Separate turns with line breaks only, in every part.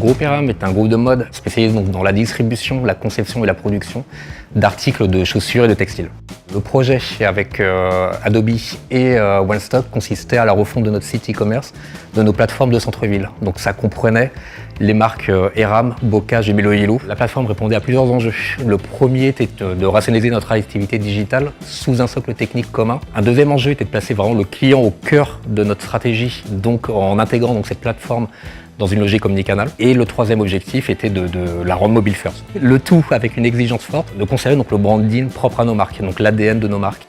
groupe ERAM est un groupe de mode spécialisé donc dans la distribution, la conception et la production d'articles de chaussures et de textiles. Le projet avec Adobe et OneStock consistait à la refonte de notre site e-commerce, de nos plateformes de centre-ville. Donc ça comprenait les marques ERAM, Bocage et Melohillo. La plateforme répondait à plusieurs enjeux. Le premier était de rationaliser notre activité digitale sous un socle technique commun. Un deuxième enjeu était de placer vraiment le client au cœur de notre stratégie, donc en intégrant donc cette plateforme dans une logique omnicanal. Et le troisième objectif était de la rendre mobile first. Le tout avec une exigence forte de conserver donc le branding propre à nos marques, donc l'ADN de nos marques.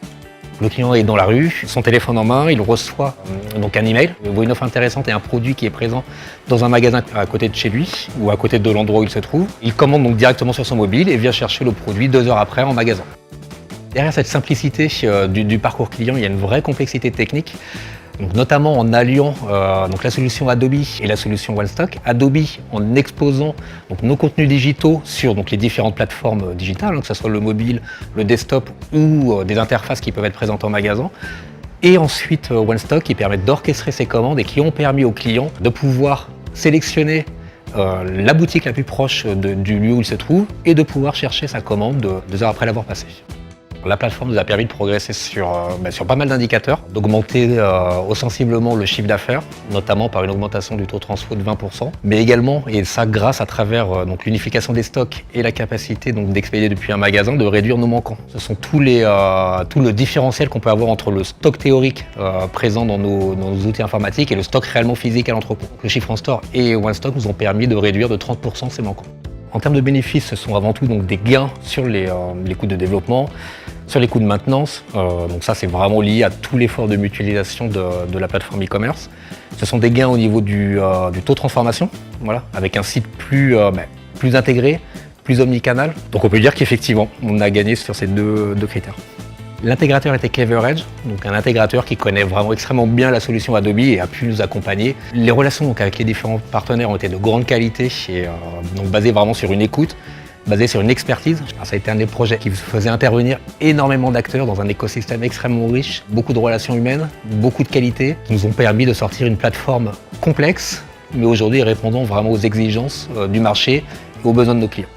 Le client est dans la rue, son téléphone en main, il reçoit donc un email, il voit une offre intéressante et un produit qui est présent dans un magasin à côté de chez lui ou à côté de l'endroit où il se trouve. Il commande donc directement sur son mobile et vient chercher le produit 2 heures après en magasin. Derrière cette simplicité du parcours client, il y a une vraie complexité technique. Donc notamment en alliant donc la solution Adobe et la solution OneStock. Adobe en exposant donc nos contenus digitaux sur donc les différentes plateformes digitales, que ce soit le mobile, le desktop ou des interfaces qui peuvent être présentes en magasin. Et ensuite OneStock qui permet d'orchestrer ces commandes et qui ont permis aux clients de pouvoir sélectionner la boutique la plus proche du lieu où il se trouve et de pouvoir chercher sa commande 2 heures après l'avoir passée. La plateforme nous a permis de progresser sur pas mal d'indicateurs, d'augmenter sensiblement le chiffre d'affaires, notamment par une augmentation du taux de transfo de 20%, mais également, et ça grâce à travers l'unification des stocks et la capacité d'expédier depuis un magasin, de réduire nos manquants. Ce sont tout le différentiel qu'on peut avoir entre le stock théorique présent dans nos outils informatiques et le stock réellement physique à l'entrepôt. Le chiffre en store et OneStock nous ont permis de réduire de 30% ces manquants. En termes de bénéfices, ce sont avant tout donc, des gains sur les coûts de développement, sur les coûts de maintenance. Donc ça, c'est vraiment lié à tout l'effort de mutualisation de la plateforme e-commerce. Ce sont des gains au niveau du taux de transformation, voilà, avec un site plus intégré, plus omnicanal. Donc on peut dire qu'effectivement, on a gagné sur ces deux critères. L'intégrateur était Cleveredge, donc un intégrateur qui connaît vraiment extrêmement bien la solution Adobe et a pu nous accompagner. Les relations donc, avec les différents partenaires ont été de grande qualité et donc basées vraiment sur une écoute, basées sur une expertise. Alors, ça a été un des projets qui faisait intervenir énormément d'acteurs dans un écosystème extrêmement riche, beaucoup de relations humaines, beaucoup de qualité, qui nous ont permis de sortir une plateforme complexe, mais aujourd'hui répondant vraiment aux exigences du marché et aux besoins de nos clients.